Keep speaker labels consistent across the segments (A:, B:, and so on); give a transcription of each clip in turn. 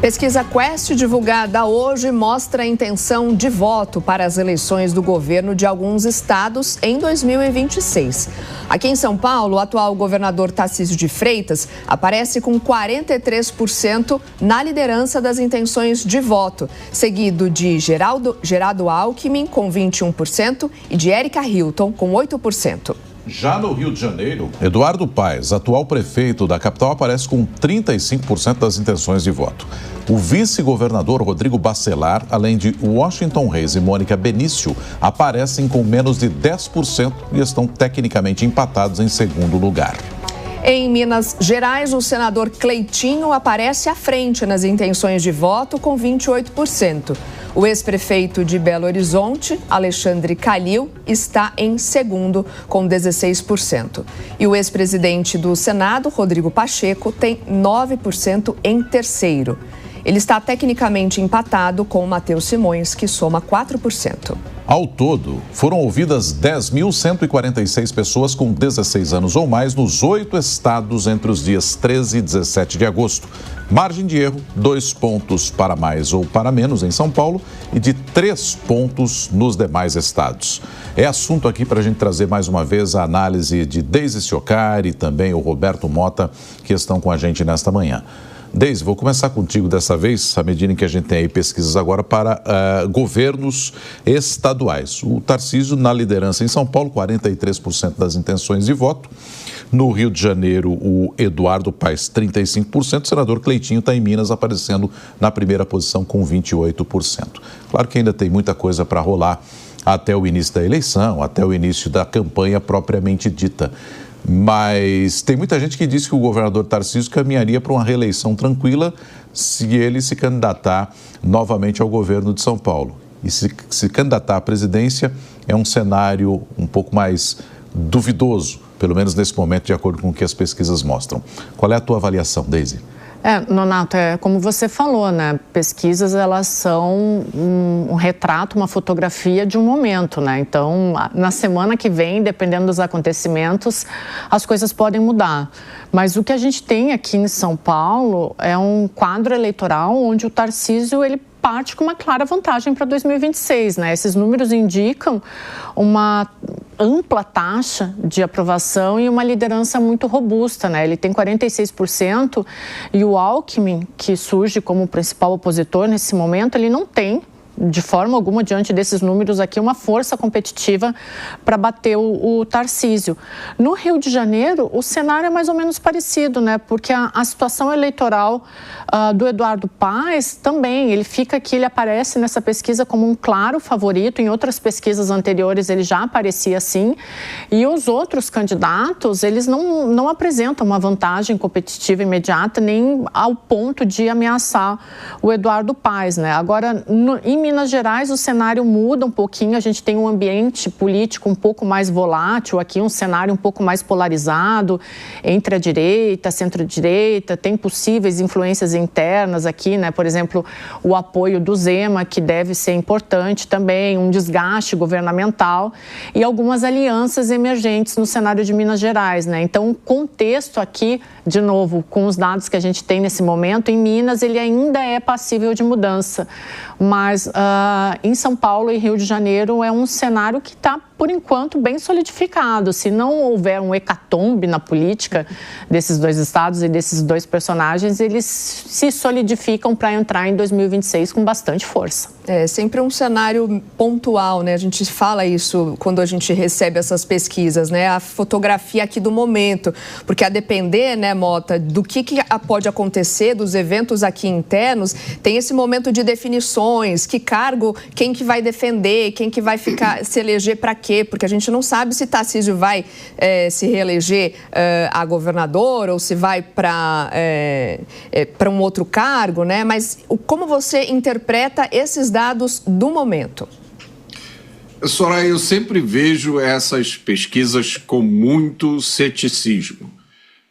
A: Pesquisa Quest, divulgada hoje, mostra a intenção de voto para as eleições do governo de alguns estados em 2026. Aqui em São Paulo, o atual governador Tarcísio de Freitas aparece com 43% na liderança das intenções de voto, seguido de Geraldo Alckmin, com 21%, e de Érica Hilton, com 8%.
B: Já no Rio de Janeiro, Eduardo Paes, atual prefeito da capital, aparece com 35% das intenções de voto. O vice-governador Rodrigo Bacelar, além de Washington Reis e Mônica Benício, aparecem com menos de 10% e estão tecnicamente empatados em segundo lugar.
A: Em Minas Gerais, o senador Cleitinho aparece à frente nas intenções de voto com 28%. O ex-prefeito de Belo Horizonte, Alexandre Calil, está em segundo, com 16%. E o ex-presidente do Senado, Rodrigo Pacheco, tem 9% em terceiro. Ele está tecnicamente empatado com Matheus Simões, que soma 4%.
B: Ao todo, foram ouvidas 10.146 pessoas com 16 anos ou mais nos 8 estados entre os dias 13 e 17 de agosto. Margem de erro, 2 pontos para mais ou para menos em São Paulo e de 3 pontos nos demais estados. É assunto aqui para a gente trazer mais uma vez a análise de Deise Cioccar e também o Roberto Mota, que estão com a gente nesta manhã. Deise, vou começar contigo dessa vez, à medida em que a gente tem aí pesquisas agora para governos estaduais. O Tarcísio na liderança em São Paulo, 43% das intenções de voto. No Rio de Janeiro, o Eduardo Paes, 35%. O senador Cleitinho está em Minas, aparecendo na primeira posição com 28%. Claro que ainda tem muita coisa para rolar até o início da eleição, até o início da campanha propriamente dita. Mas tem muita gente que diz que o governador Tarcísio caminharia para uma reeleição tranquila se ele se candidatar novamente ao governo de São Paulo. E se candidatar à presidência é um cenário um pouco mais duvidoso, pelo menos nesse momento, de acordo com o que as pesquisas mostram. Qual é a tua avaliação, Deise?
C: Nonato, como você falou, né? Pesquisas, elas são um retrato, uma fotografia de um momento, né? Então, na semana que vem, dependendo dos acontecimentos, as coisas podem mudar. Mas o que a gente tem aqui em São Paulo é um quadro eleitoral onde o Tarcísio, ele parte com uma clara vantagem para 2026, né? Esses números indicam uma ampla taxa de aprovação e uma liderança muito robusta, né? Ele tem 46% e o Alckmin, que surge como o principal opositor nesse momento, ele não tem, de forma alguma, diante desses números aqui, uma força competitiva para bater o Tarcísio. No Rio de Janeiro, o cenário é mais ou menos parecido, né? Porque a situação eleitoral do Eduardo Paes também, ele aparece nessa pesquisa como um claro favorito. Em outras pesquisas anteriores, ele já aparecia assim. E os outros candidatos, eles não apresentam uma vantagem competitiva imediata, nem ao ponto de ameaçar o Eduardo Paes, né? Agora, em Minas Gerais, o cenário muda um pouquinho, a gente tem um ambiente político um pouco mais volátil aqui, um cenário um pouco mais polarizado entre a direita, a centro-direita, tem possíveis influências internas aqui, né? Por exemplo, o apoio do Zema, que deve ser importante também, um desgaste governamental e algumas alianças emergentes no cenário de Minas Gerais, né? Então, o contexto aqui, de novo, com os dados que a gente tem nesse momento, em Minas, ele ainda é passível de mudança, mas em São Paulo e Rio de Janeiro é um cenário que está, por enquanto, bem solidificado. Se não houver um hecatombe na política desses dois estados e desses dois personagens, eles se solidificam para entrar em 2026 com bastante força.
A: É sempre um cenário pontual, né? A gente fala isso quando a gente recebe essas pesquisas, né? A fotografia aqui do momento, porque a depender, né, Mota, do que pode acontecer, dos eventos aqui internos, tem esse momento de definições, que cargo, quem que vai defender, quem que vai se eleger para quê, porque a gente não sabe se Tarcísio vai se reeleger a governador ou se vai para um outro cargo, né? Mas como você interpreta esses dados do momento?
D: Soraya, eu sempre vejo essas pesquisas com muito ceticismo.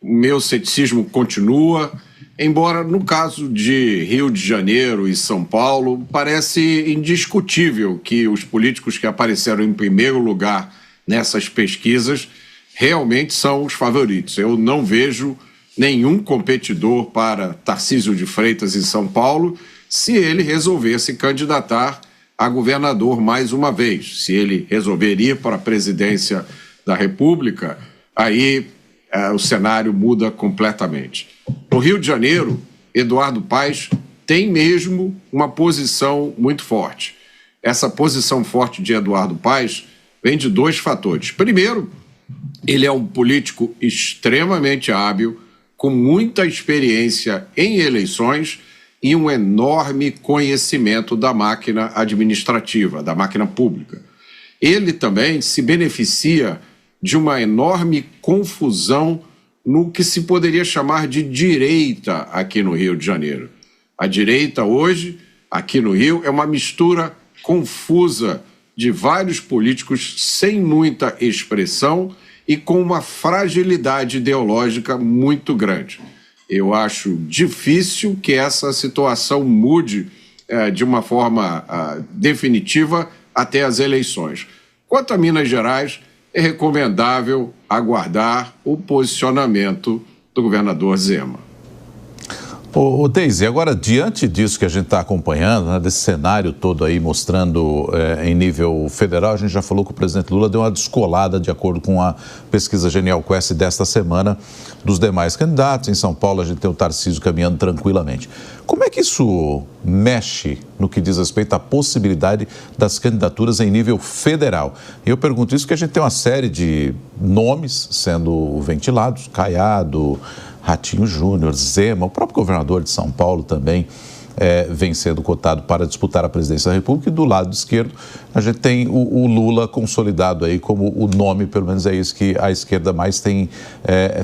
D: O meu ceticismo continua, embora no caso de Rio de Janeiro e São Paulo, parece indiscutível que os políticos que apareceram em primeiro lugar nessas pesquisas realmente são os favoritos. Eu não vejo nenhum competidor para Tarcísio de Freitas em São Paulo se ele resolver se candidatar a governador mais uma vez. Se ele resolver ir para a presidência da República, aí o cenário muda completamente. No Rio de Janeiro, Eduardo Paes tem mesmo uma posição muito forte. Essa posição forte de Eduardo Paes vem de dois fatores. Primeiro, ele é um político extremamente hábil, com muita experiência em eleições e um enorme conhecimento da máquina administrativa, da máquina pública. Ele também se beneficia de uma enorme confusão no que se poderia chamar de direita aqui no Rio de Janeiro. A direita hoje, aqui no Rio, é uma mistura confusa de vários políticos sem muita expressão e com uma fragilidade ideológica muito grande. Eu acho difícil que essa situação mude de uma forma definitiva até as eleições. Quanto a Minas Gerais, é recomendável aguardar o posicionamento do governador Zema.
B: Deise, agora, diante disso que a gente está acompanhando, né, desse cenário todo aí mostrando em nível federal, a gente já falou que o presidente Lula deu uma descolada, de acordo com a pesquisa Genial Quest desta semana, dos demais candidatos. Em São Paulo, a gente tem o Tarcísio caminhando tranquilamente. Como é que isso mexe no que diz respeito à possibilidade das candidaturas em nível federal? E eu pergunto isso porque a gente tem uma série de nomes sendo ventilados, Caiado, Ratinho Júnior, Zema, o próprio governador de São Paulo também vem sendo cotado para disputar a presidência da República, e do lado esquerdo a gente tem o Lula consolidado aí como o nome, pelo menos é isso que a esquerda mais tem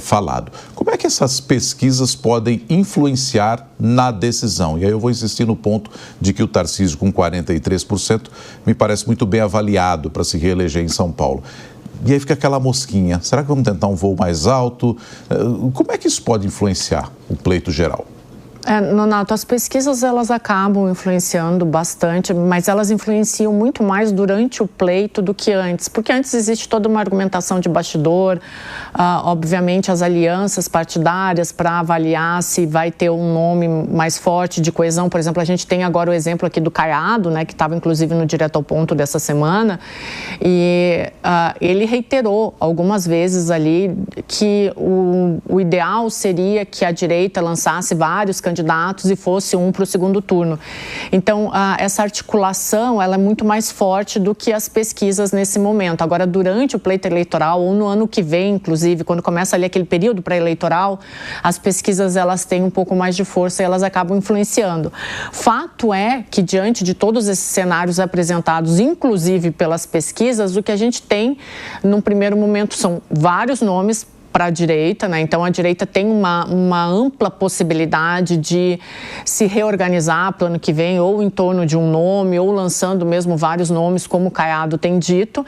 B: falado. Como é que essas pesquisas podem influenciar na decisão? E aí eu vou insistir no ponto de que o Tarcísio, com 43%, me parece muito bem avaliado para se reeleger em São Paulo. E aí fica aquela mosquinha, será que vamos tentar um voo mais alto? Como é que isso pode influenciar o pleito geral?
C: Nonato, as pesquisas elas acabam influenciando bastante, mas elas influenciam muito mais durante o pleito do que antes, porque antes existe toda uma argumentação de bastidor, obviamente as alianças partidárias para avaliar se vai ter um nome mais forte de coesão. Por exemplo, a gente tem agora o exemplo aqui do Caiado, né, que estava inclusive no Direto ao Ponto dessa semana, e ele reiterou algumas vezes ali que o ideal seria que a direita lançasse vários candidatos e fosse um para o segundo turno. Então, essa articulação ela é muito mais forte do que as pesquisas nesse momento. Agora, durante o pleito eleitoral, ou no ano que vem, inclusive, quando começa ali aquele período pré-eleitoral, as pesquisas elas têm um pouco mais de força e elas acabam influenciando. Fato é que, diante de todos esses cenários apresentados, inclusive pelas pesquisas, o que a gente tem, num primeiro momento, são vários nomes para a direita, né? Então a direita tem uma ampla possibilidade de se reorganizar para o ano que vem, ou em torno de um nome, ou lançando mesmo vários nomes, como o Caiado tem dito.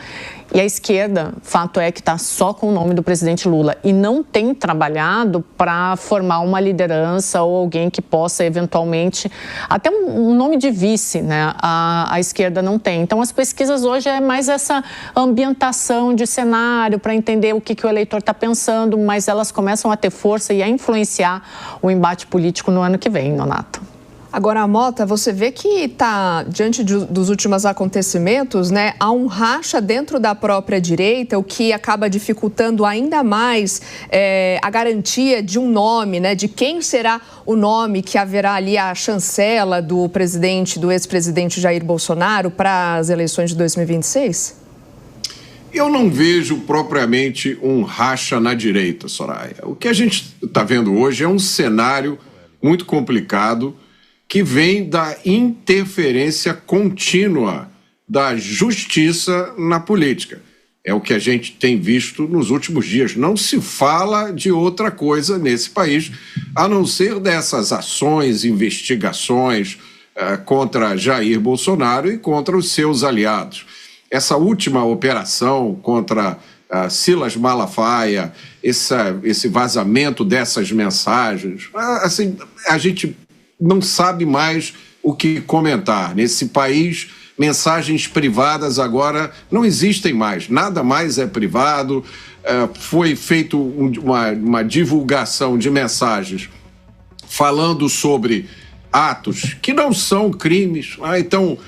C: E a esquerda, fato é que está só com o nome do presidente Lula e não tem trabalhado para formar uma liderança ou alguém que possa eventualmente, até um nome de vice, né? A esquerda não tem. Então as pesquisas hoje é mais essa ambientação de cenário para entender o que o eleitor está pensando, mas elas começam a ter força e a influenciar o embate político no ano que vem, Nonato.
A: Agora, Mota, você vê que está, diante dos últimos acontecimentos, né, há um racha dentro da própria direita, o que acaba dificultando ainda mais a garantia de um nome, né, de quem será o nome que haverá ali a chancela do ex-presidente Jair Bolsonaro para as eleições de 2026?
D: Eu não vejo propriamente um racha na direita, Soraya. O que a gente está vendo hoje é um cenário muito complicado que vem da interferência contínua da justiça na política. É o que a gente tem visto nos últimos dias. Não se fala de outra coisa nesse país, a não ser dessas ações, investigações contra Jair Bolsonaro e contra os seus aliados. Essa última operação contra Silas Malafaia, esse vazamento dessas mensagens, assim, a gente não sabe mais o que comentar. Nesse país mensagens privadas agora não existem mais, nada mais é privado. Foi feita uma divulgação de mensagens falando sobre atos que não são crimes. Então,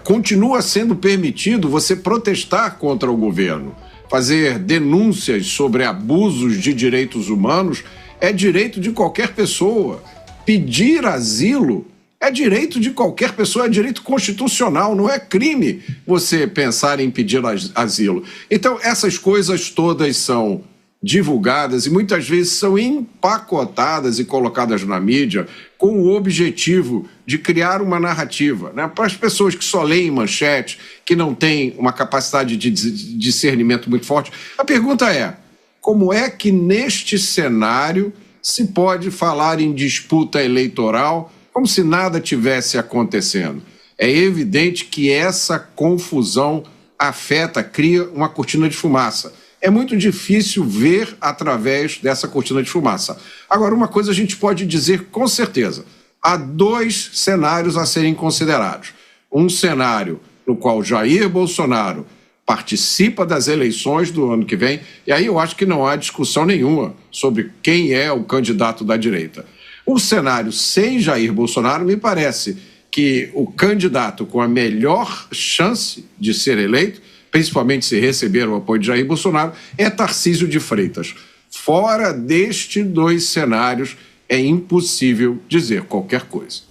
D: continua sendo permitido você protestar contra o governo, fazer denúncias sobre abusos de direitos humanos é direito de qualquer pessoa. Pedir asilo é direito de qualquer pessoa, é direito constitucional, não é crime você pensar em pedir asilo. Então, essas coisas todas são divulgadas e muitas vezes são empacotadas e colocadas na mídia com o objetivo de criar uma narrativa, né? Para as pessoas que só leem manchete, que não têm uma capacidade de discernimento muito forte. A pergunta é, como é que neste cenário se pode falar em disputa eleitoral como se nada tivesse acontecendo? É evidente que essa confusão cria uma cortina de fumaça. É muito difícil ver através dessa cortina de fumaça. Agora, uma coisa a gente pode dizer com certeza. Há 2 cenários a serem considerados. Um cenário no qual Jair Bolsonaro participa das eleições do ano que vem, e aí eu acho que não há discussão nenhuma sobre quem é o candidato da direita. O cenário sem Jair Bolsonaro, me parece que o candidato com a melhor chance de ser eleito, principalmente se receber o apoio de Jair Bolsonaro, é Tarcísio de Freitas. Fora destes 2 cenários, é impossível dizer qualquer coisa.